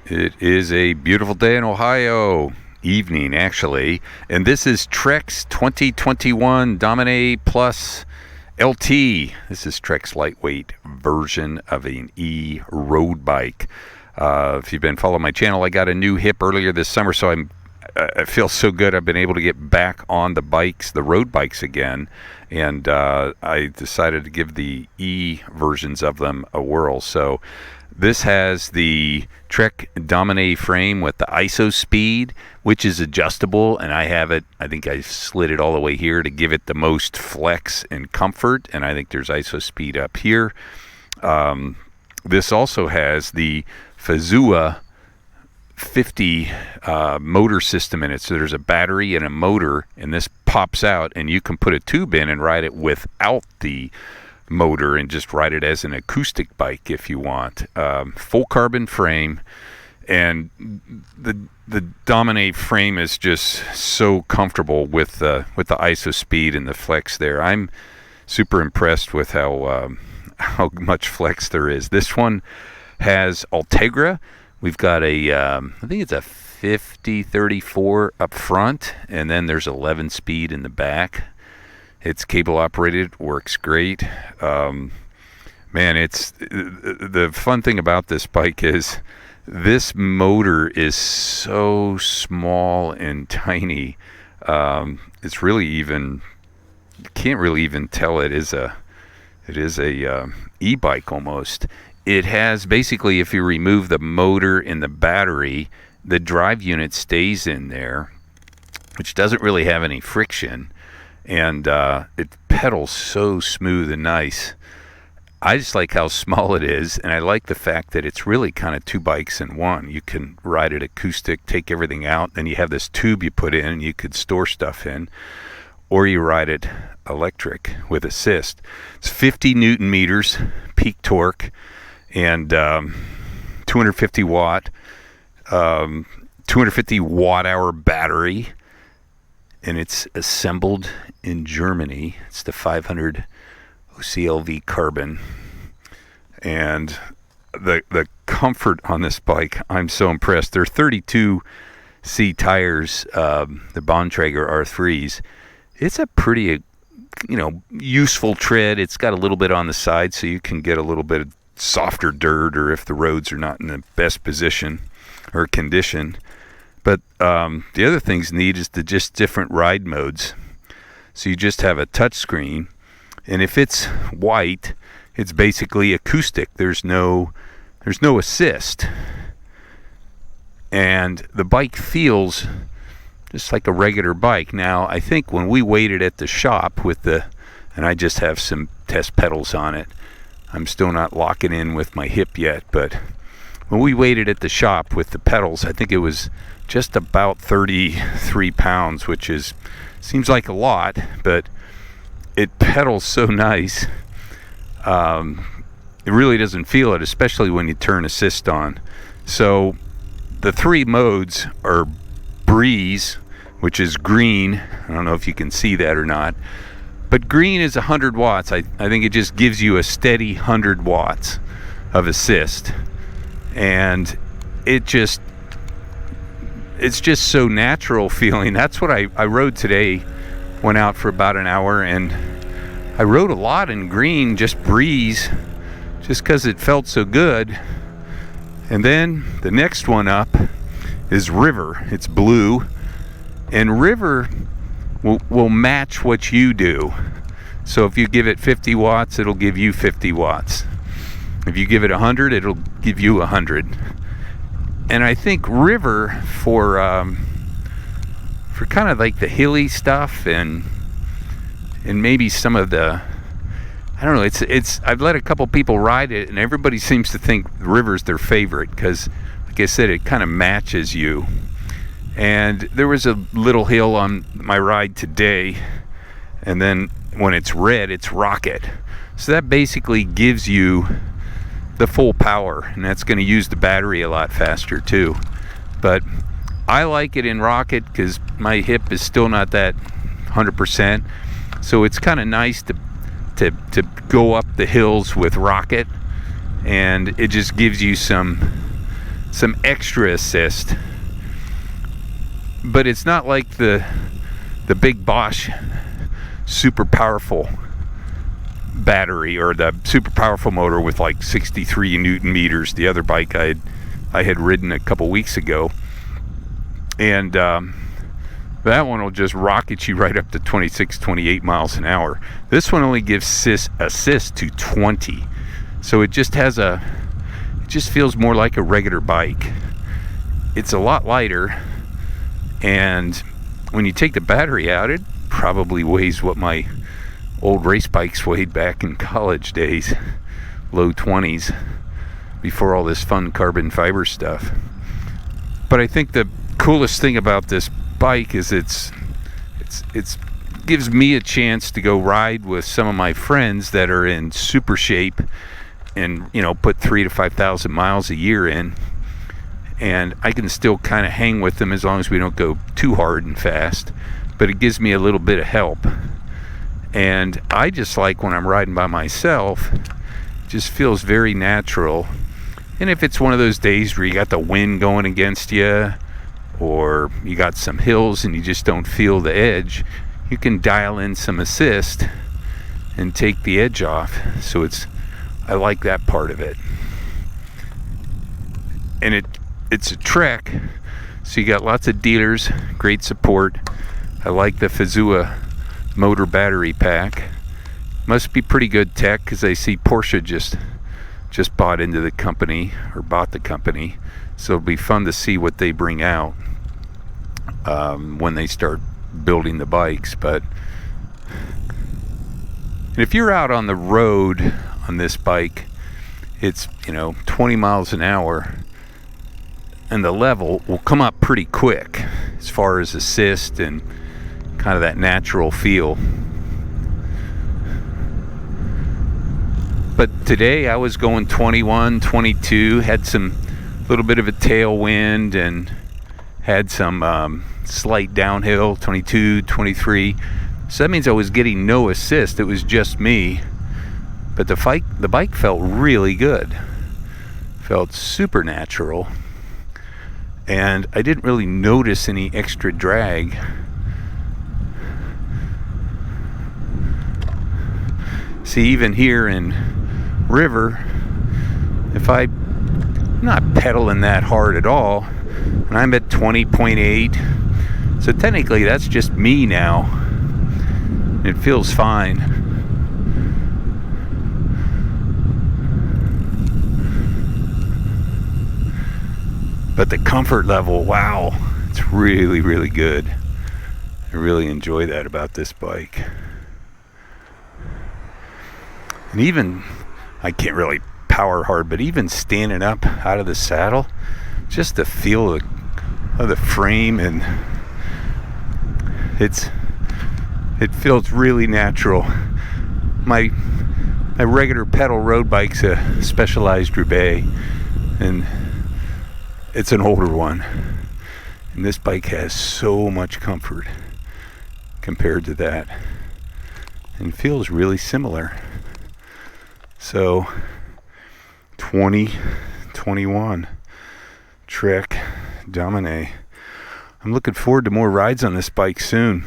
It is a beautiful day in Ohio, evening actually, and this is Trek's 2021 Domane Plus LT. This is Trek's lightweight version of an e-road bike. If you've been following my channel, I got a new hip earlier this summer, so I feel so good. I've been able to get back on the bikes, the road bikes again, and I decided to give the e versions of them a whirl. So this has the Trek Domane frame with the ISO speed, which is adjustable, and I have it, I think I slid it all the way here to give it the most flex and comfort, and I think there's ISO speed up here. This also has the Fazua 50 motor system in it, so there's a battery and a motor, and this pops out, and you can put a tube in and ride it without the motor and just ride it as an acoustic bike if you want. Full carbon frame, and the Domane frame is just so comfortable with the ISO speed and the flex there. I'm super impressed with how much flex there is. This one has Ultegra. We've got a I think it's a 50-34 up front, and then there's 11 speed in the back. It's cable operated, works great. Man, it's the fun thing about this bike is this motor is so small and tiny. It's really even, you can't really even tell it is a e-bike almost. It has basically, if you remove the motor and the battery, the drive unit stays in there, which doesn't really have any friction. And it pedals so smooth and nice. I just like how small it is, and I like the fact that it's really kind of two bikes in one. You can ride it acoustic, take everything out, then you have this tube you put in, and you could store stuff in, or you ride it electric with assist. It's 50 Newton meters peak torque, and 250 watt, 250 watt hour battery. And it's assembled in Germany. It's the 500 OCLV carbon. And the comfort on this bike, I'm so impressed. They're 32C tires, the Bontrager R3s. It's a pretty, useful tread. It's got a little bit on the side, so you can get a little bit of softer dirt, or if the roads are not in the best position or condition. But the other thing's neat is just different ride modes. So you just have a touch screen, and if it's white, it's basically acoustic. There's no assist, and the bike feels just like a regular bike. Now, I think when we waited at the shop and I just have some test pedals on it. I'm still not locking in with my hip yet, but when we waited at the shop with the pedals, I think it was just about 33 pounds, which seems like a lot, but it pedals so nice. It really doesn't feel it, especially when you turn assist on. So the three modes are breeze, which is green. I don't know if you can see that or not, but green is 100 watts. I think it just gives you a steady 100 watts of assist, and it's just so natural feeling. That's what I rode today. Went out for about an hour, and I rode a lot in green, just breeze, just because it felt so good. And then the next one up is river. It's blue, and river will match what you do. So if you give it 50 watts, it'll give you 50 watts. If you give it 100, it'll give you 100. And I think river for kind of like the hilly stuff and maybe some of the, I don't know, it's I've let a couple people ride it, and everybody seems to think river's their favorite because, like I said, it kind of matches you. And there was a little hill on my ride today, and then when it's red, it's rocket. So that basically gives you the full power, and that's going to use the battery a lot faster too. But I like it in rocket because my hip is still not that 100%, so it's kind of nice to go up the hills with rocket, and it just gives you some some extra assist, but it's not like the big Bosch super powerful battery or the super powerful motor with like 63 Newton meters. The other bike I had ridden a couple weeks ago, and that one will just rocket you right up to 26, 28 miles an hour. This one only gives assist to 20, so it just feels more like a regular bike. It's a lot lighter, and when you take the battery out, it probably weighs what my old race bikes weighed back in college days, low 20s, before all this fun carbon fiber stuff. But I think the coolest thing about this bike is it's gives me a chance to go ride with some of my friends that are in super shape and, you know, put 3,000 to 5,000 miles a year in, and I can still kind of hang with them as long as we don't go too hard and fast, but it gives me a little bit of help. And I just like when I'm riding by myself, it just feels very natural. And if it's one of those days where you got the wind going against you, or you got some hills and you just don't feel the edge, you can dial in some assist and take the edge off. So I like that part of it. And it's a Trek, so you got lots of dealers, great support. I like the Fazua motor battery pack. Must be pretty good tech, because I see Porsche just bought into the company, or bought the company, so it'll be fun to see what they bring out when they start building the bikes. But if you're out on the road on this bike, it's 20 miles an hour, and the level will come up pretty quick as far as assist and kind of that natural feel. But today I was going 21, 22, had some little bit of a tailwind and had some slight downhill, 22, 23. So that means I was getting no assist. It was just me. But the bike felt really good. Felt super natural. And I didn't really notice any extra drag. See, even here in river, if I'm not pedaling that hard at all, and I'm at 20.8, so technically that's just me now. It feels fine. But the comfort level, wow, it's really, really good. I really enjoy that about this bike. And even, I can't really power hard, but even standing up out of the saddle, just the feel of the frame, and it feels really natural. My regular pedal road bike's a Specialized Roubaix, and it's an older one. And this bike has so much comfort compared to that, and feels really similar. So 2021 Trek Domane. I'm looking forward to more rides on this bike soon.